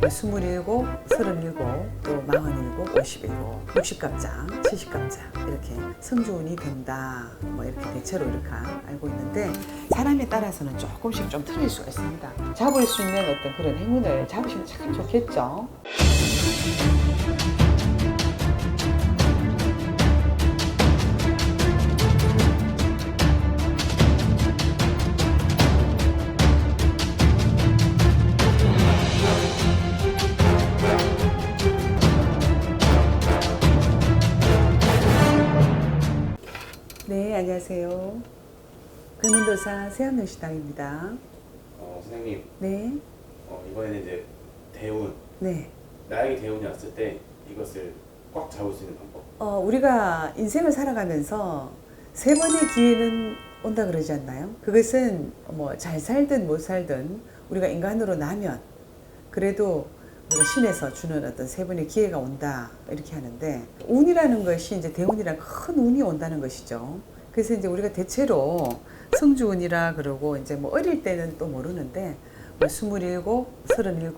27, 37, 또 47, 57, 60갑장, 70갑장 이렇게 성주운이 든다. 뭐 이렇게 대체로 이렇게 알고 있는데 사람에 따라서는 조금씩 좀 틀릴 수가 있습니다. 잡을 수 있는 어떤 그런 행운을 잡으시면 참 좋겠죠. 네, 안녕하세요. 금운도사 세암명식당입니다. 선생님, 네, 이번에는 이제 대운, 네. 나에게 대운이 왔을 때 이것을 꽉 잡을 수 있는 방법. 우리가 인생을 살아가면서 세 번의 기회는 온다 그러지 않나요? 그것은 뭐 잘 살든 못 살든 우리가 인간으로 나면 그래도 우리가 신에서 주는 어떤 세 번의 기회가 온다 이렇게 하는데 운이라는 것이 이제 대운이란 큰 운이 온다는 것이죠. 그래서 이제 우리가 대체로 성주운이라 그러고 이제 뭐 어릴 때는 또 모르는데 뭐 27, 37,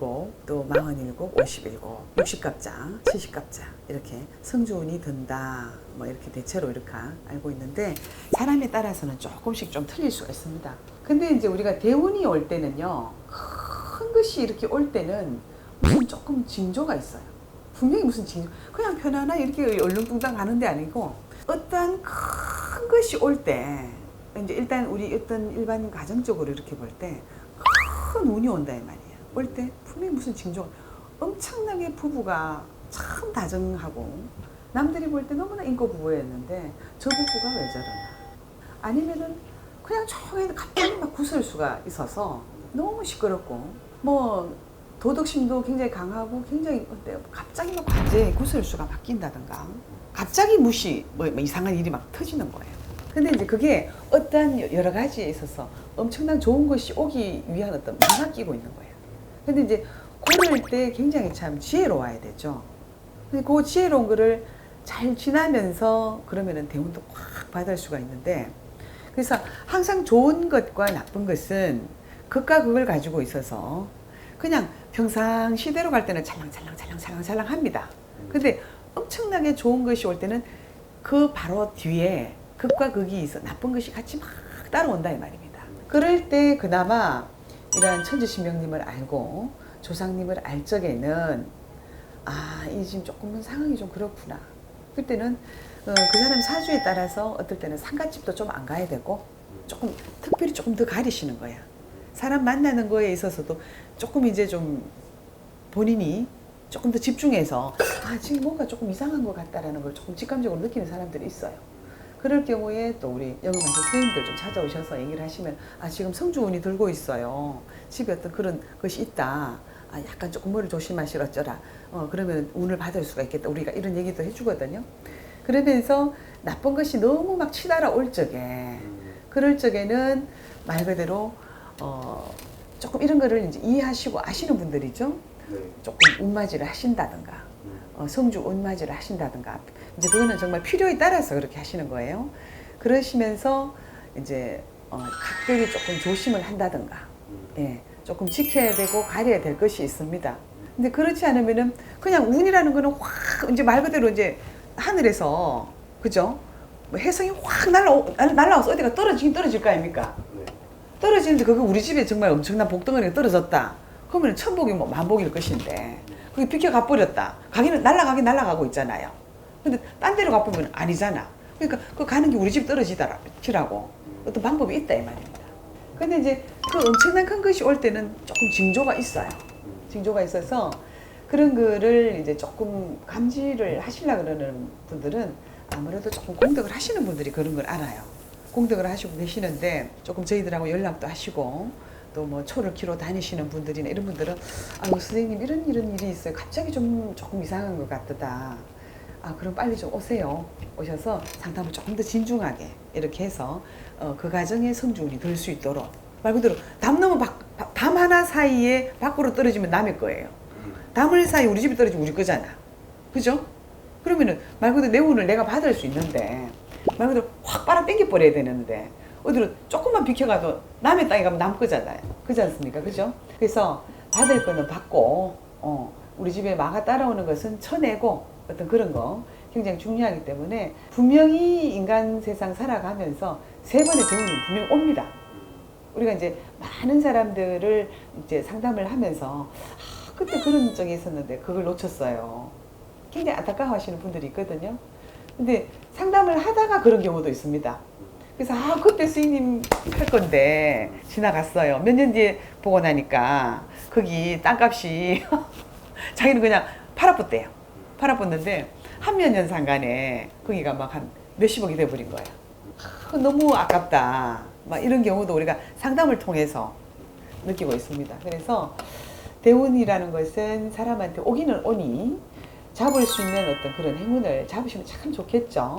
또 47, 57, 60갑장, 70갑장 이렇게 성주운이 든다. 뭐 이렇게 대체로 이렇게 알고 있는데 사람에 따라서는 조금씩 좀 틀릴 수가 있습니다. 근데 이제 우리가 대운이 올 때는요, 큰 것이 이렇게 올 때는 무슨 조금 징조가 있어요. 분명히 무슨 징조, 그냥 편안하게 이렇게 얼렁뚱땅 가는 게 아니고 어떤 큰 것이 올 때 이제 일단 우리 어떤 일반 가정적으로 이렇게 볼 때 큰 운이 온다 이 말이에요. 올 때 분명히 무슨 징조, 엄청나게 부부가 참 다정하고 남들이 볼 때 너무나 인고 부부였는데 저 부부가 왜 저러나, 아니면은 그냥 조용히 갑자기 막 구설수가 있어서 너무 시끄럽고 뭐 도덕심도 굉장히 강하고 굉장히 어때요? 갑자기 막 관제에 구설수가 바뀐다든가 갑자기 무시 뭐 이상한 일이 막 터지는 거예요. 근데 이제 그게 어떠한 여러 가지에 있어서 엄청난 좋은 것이 오기 위한 어떤 막이 끼고 있는 거예요. 근데 이제 그럴 때 굉장히 참 지혜로워야 되죠. 근데 그 지혜로운 거를 잘 지나면서 그러면은 대운도 확 받을 수가 있는데, 그래서 항상 좋은 것과 나쁜 것은 극과 극을 가지고 있어서 그냥 평상시대로 갈 때는 찰랑찰랑 합니다. 근데 엄청나게 좋은 것이 올 때는 그 바로 뒤에 극과 극이 있어 나쁜 것이 같이 막 따라온다 이 말입니다. 그럴 때 그나마 이러한 천지신명님을 알고 조상님을 알 적에는 이 지금 조금은 상황이 좀 그렇구나. 그때는 그 사람 사주에 따라서 어떨 때는 상갓집도 좀 안 가야 되고 조금 특별히 조금 더 가리시는 거야. 사람 만나는 거에 있어서도 조금 이제 좀 본인이 조금 더 집중해서 지금 뭔가 조금 이상한 것 같다라는 걸 조금 직감적으로 느끼는 사람들이 있어요. 그럴 경우에 또 우리 영어만세 선생님들 좀 찾아오셔서 얘기를 하시면 지금 성주운이 들고 있어요. 집에 어떤 그런 것이 있다. 약간 조금 뭐를 조심하시라 어쩌라. 그러면 운을 받을 수가 있겠다. 우리가 이런 얘기도 해주거든요. 그러면서 나쁜 것이 너무 막 치달아 올 적에 그럴 적에는 말 그대로 조금 이런 거를 이제 이해하시고 아시는 분들이죠. 네. 조금 운맞이를 하신다든가 성주 운맞이를 하신다든가 이제 그거는 정말 필요에 따라서 그렇게 하시는 거예요. 그러시면서 이제 각별히 조금 조심을 한다든가 조금 지켜야 되고 가려야 될 것이 있습니다. 근데 그렇지 않으면은 그냥 운이라는 거는 확 이제 말 그대로 이제 하늘에서 그죠? 뭐 해성이 확 날라와서 어디가 떨어질 거 아닙니까? 네. 떨어지는데 그거 우리 집에 정말 엄청난 복덩어리가 떨어졌다. 그러면 천복이 뭐 만복일 것인데 그게 비켜 가버렸다. 가기는 날아가고 있잖아요. 근데 딴 데로 가보면 아니잖아. 그러니까 그 가는 게 우리 집 떨어지라고 어떤 방법이 있다 이 말입니다. 근데 이제 그 엄청난 큰 것이 올 때는 조금 징조가 있어요. 징조가 있어서 그런 거를 이제 조금 감지를 하시려고 그러는 분들은 아무래도 조금 공덕을 하시는 분들이 그런 걸 알아요. 공덕을 하시고 계시는데 조금 저희들하고 연락도 하시고 또 뭐 초를 키로 다니시는 분들이나 이런 분들은 선생님 이런 일이 있어요. 갑자기 조금 이상한 것 같다. 그럼 빨리 좀 오세요. 오셔서 상담을 조금 더 진중하게 이렇게 해서 그 가정에 성주운이 될 수 있도록 말 그대로 담 하나 사이에 밖으로 떨어지면 남의 거예요. 담을 사이에 우리 집이 떨어지면 우리 거잖아. 그죠? 그러면은 말 그대로 내 운을 내가 받을 수 있는데 말 그대로 확 빨아 당겨 버려야 되는데 어디로 조금만 비켜가도 남의 땅에 가면 남 거잖아요. 그렇지 않습니까? 그죠? 그래서 받을 거는 받고 우리 집에 마가 따라오는 것은 쳐내고 어떤 그런 거 굉장히 중요하기 때문에 분명히 인간 세상 살아가면서 세 번의 대운은 분명히 옵니다. 우리가 이제 많은 사람들을 이제 상담을 하면서 그때 그런 적이 있었는데 그걸 놓쳤어요. 굉장히 안타까워하시는 분들이 있거든요. 근데 상담을 하다가 그런 경우도 있습니다. 그래서 그때 스님 할 건데 지나갔어요. 몇 년 뒤에 보고 나니까 거기 땅값이 자기는 그냥 팔아붙대요. 팔아붙는데 한 몇 년 상간에 거기가 막 한 몇십억이 돼버린 거예요. 너무 아깝다. 막 이런 경우도 우리가 상담을 통해서 느끼고 있습니다. 그래서 대운이라는 것은 사람한테 오기는 오니 잡을 수 있는 어떤 그런 행운을 잡으시면 참 좋겠죠.